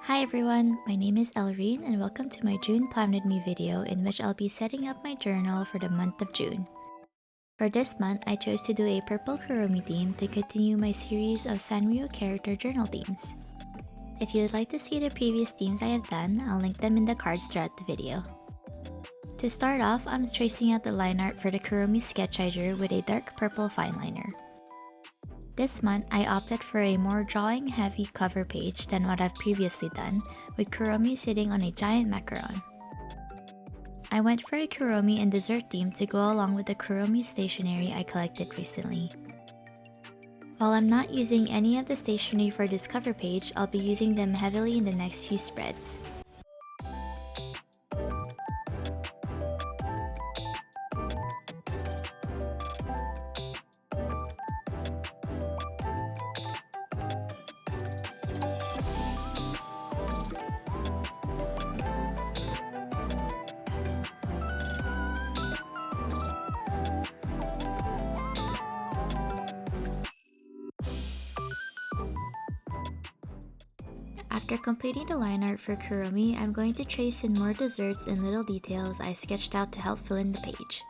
Hi everyone, my name is Elreen and welcome to my June Plan With Me video in which I'll be setting up my journal for the month of June. For this month, I chose to do a purple Kuromi theme to continue my series of sanrio character journal themes. If you'd like to see the previous themes I have done, I'll link them in the cards throughout the video. To start off, I'm tracing out the line art for the Kuromi sketch I drew with a dark purple fineliner. This month, I opted for a more drawing-heavy cover page than what I've previously done, with Kuromi sitting on a giant macaron. I went for a Kuromi and dessert theme to go along with the Kuromi stationery I collected recently. While I'm not using any of the stationery for this cover page, I'll be using them heavily in the next few spreads. After completing the line art for Kuromi, I'm going to trace in more desserts and little details I sketched out to help fill in the page.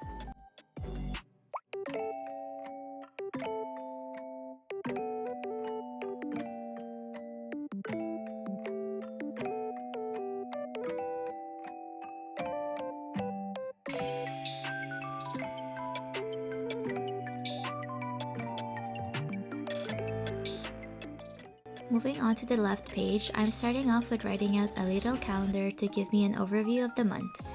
Moving on to the left page, I'm starting off with writing out a little calendar to give me an overview of the month.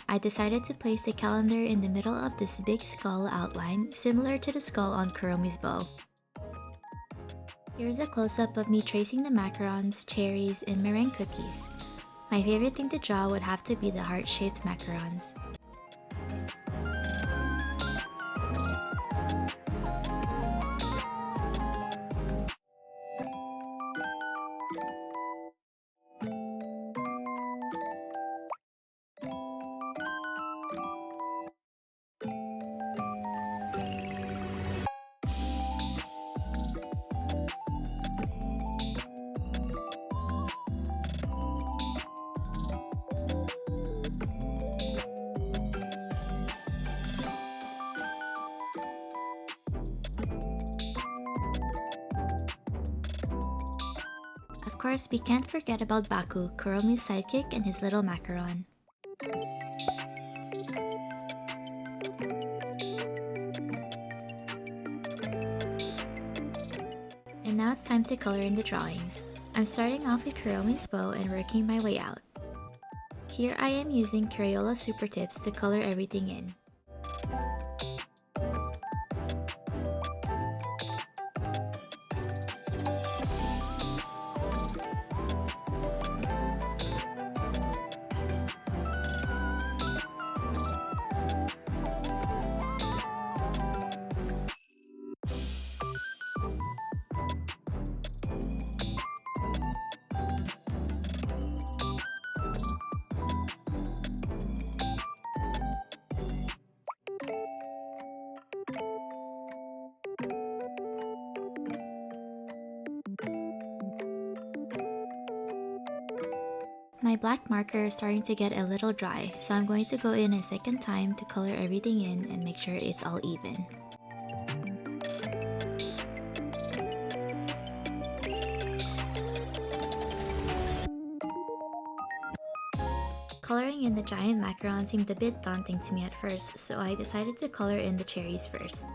I decided to place the calendar in the middle of this big skull outline, similar to the skull on Kuromi's bow. Here's a close-up of me tracing the macarons, cherries, and meringue cookies. My favorite thing to draw would have to be the heart-shaped macarons. Of course, we can't forget about Baku, Kuromi's sidekick and his little macaron. And now it's time to color in the drawings. I'm starting off with Kuromi's bow and working my way out. Here I am using Crayola Supertips to color everything in. My black marker is starting to get a little dry, so I'm going to go in a second time to color everything in and make sure it's all even. Coloring in the giant macaron seemed a bit daunting to me at first, so I decided to color in the cherries first.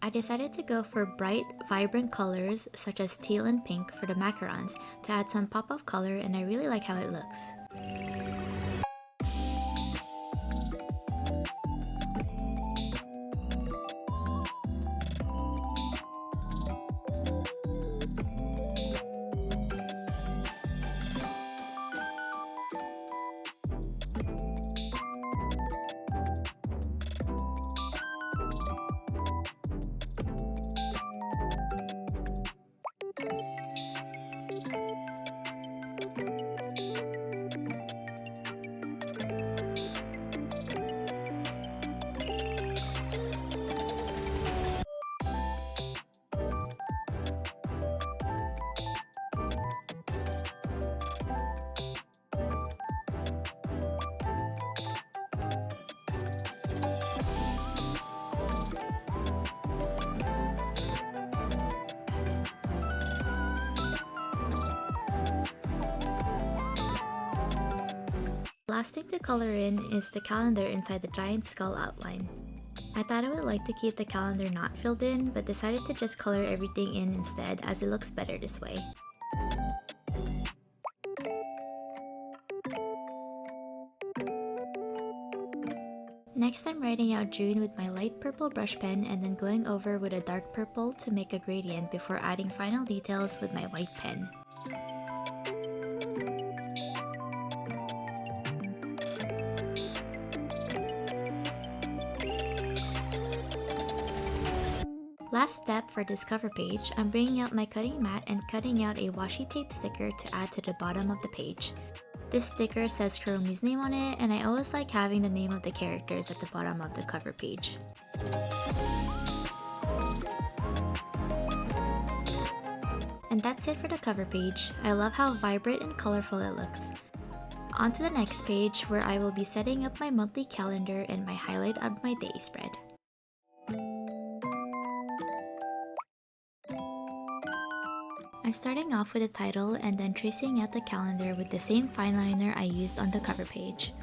I decided to go for bright, vibrant colors such as teal and pink for the macarons to add some pop of color, and I really like how it looks. last thing to color in is the calendar inside the giant skull outline. I thought I would like to keep the calendar not filled in, but decided to just color everything in instead as it looks better this way. Next, I'm writing out June with my light purple brush pen and then going over with a dark purple to make a gradient before adding final details with my white pen. Last step for this cover page, I'm bringing out my cutting mat and cutting out a washi tape sticker to add to the bottom of the page. This sticker says Kuromi's name on it, and I always like having the name of the characters at the bottom of the cover page. And that's it for the cover page. I love how vibrant and colorful it looks. On to the next page where I will be setting up my monthly calendar and my highlight of my day spread. I'm starting off with the title and then tracing out the calendar with the same fineliner I used on the cover page.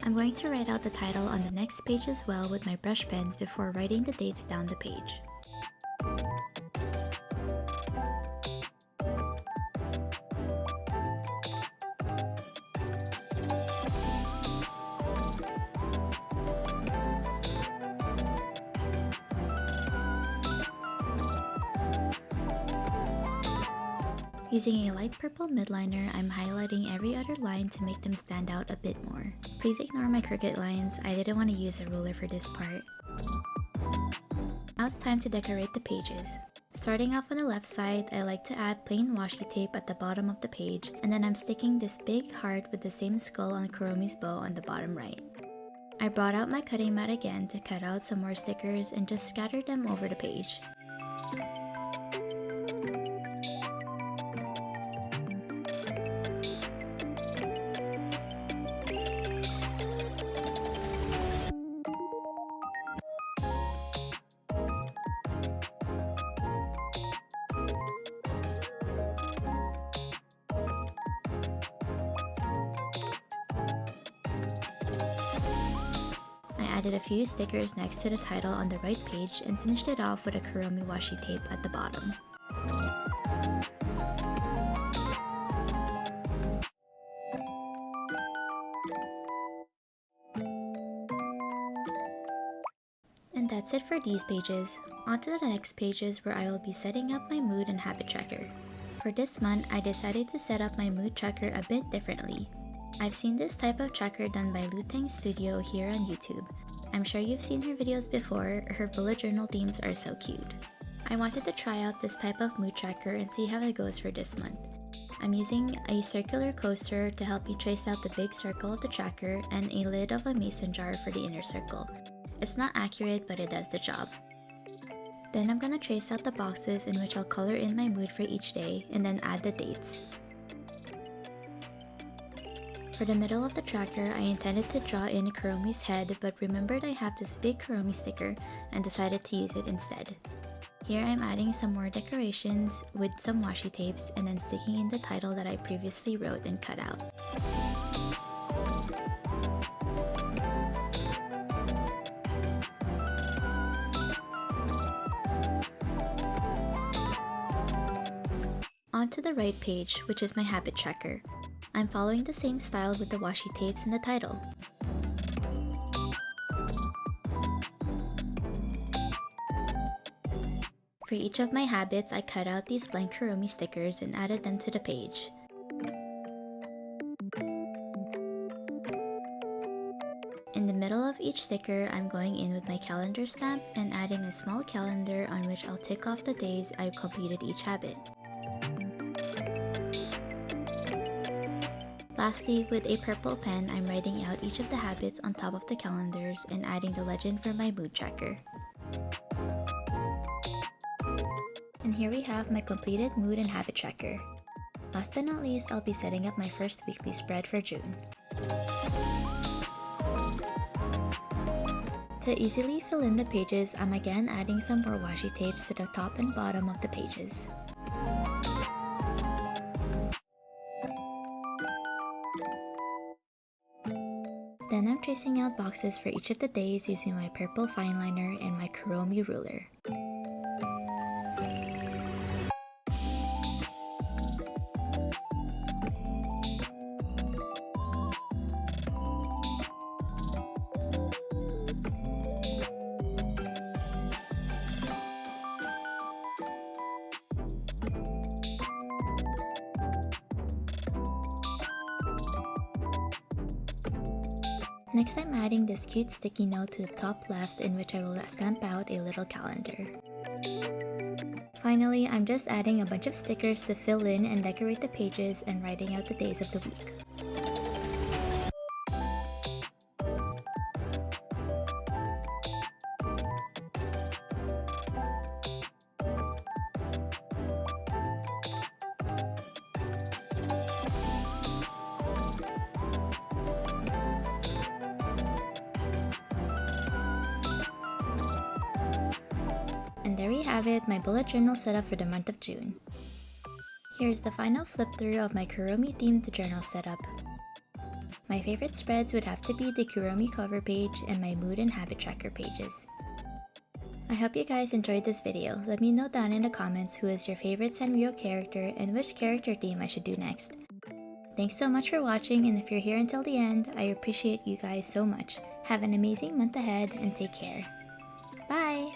I'm going to write out the title on the next page as well with my brush pens before writing the dates down the page. Using a light purple midliner, I'm highlighting every other line to make them stand out a bit more. Please ignore my crooked lines, I didn't want to use a ruler for this part. Now it's time to decorate the pages. Starting off on the left side, I like to add plain washi tape at the bottom of the page, and then I'm sticking this big heart with the same skull on Kuromi's bow on the bottom right. I brought out my cutting mat again to cut out some more stickers and just scatter them over the page. I added a few stickers next to the title on the right page and finished it off with a Kuromi washi tape at the bottom. And that's it for these pages. On to the next pages where I will be setting up my mood and habit tracker. For this month, I decided to set up my mood tracker a bit differently. I've seen this type of tracker done by Lutang Studio here on YouTube. I'm sure you've seen her videos before, her bullet journal themes are so cute. I wanted to try out this type of mood tracker and see how it goes for this month. I'm using a circular coaster to help me trace out the big circle of the tracker and a lid of a mason jar for the inner circle. It's not accurate, but it does the job. Then I'm gonna trace out the boxes in which I'll color in my mood for each day and then add the dates. For the middle of the tracker, I intended to draw in Kuromi's head but remembered I have this big Kuromi sticker and decided to use it instead. Here I'm adding some more decorations with some washi tapes and then sticking in the title that I previously wrote and cut out. On to the right page, which is my habit tracker. I'm following the same style with the washi tapes in the title. For each of my habits, I cut out these blank Kuromi stickers and added them to the page. In the middle of each sticker, I'm going in with my calendar stamp and adding a small calendar on which I'll tick off the days I've completed each habit. Lastly, with a purple pen, I'm writing out each of the habits on top of the calendars and adding the legend for my mood tracker. And here we have my completed mood and habit tracker. Last but not least, I'll be setting up my first weekly spread for June. To easily fill in the pages, I'm again adding some more washi tapes to the top and bottom of the pages. Then I'm tracing out boxes for each of the days using my purple fineliner and my Kuromi ruler. Next, I'm adding this cute sticky note to the top left in which I will stamp out a little calendar. Finally, I'm just adding a bunch of stickers to fill in and decorate the pages and writing out the days of the week. And there we have it, my bullet journal setup for the month of June. Here's the final flip through of my Kuromi themed journal setup. My favorite spreads would have to be the Kuromi cover page and my mood and habit tracker pages. I hope you guys enjoyed this video. Let me know down in the comments who is your favorite Sanrio character and which character theme I should do next. Thanks so much for watching, and if you're here until the end, I appreciate you guys so much. Have an amazing month ahead and take care. Bye!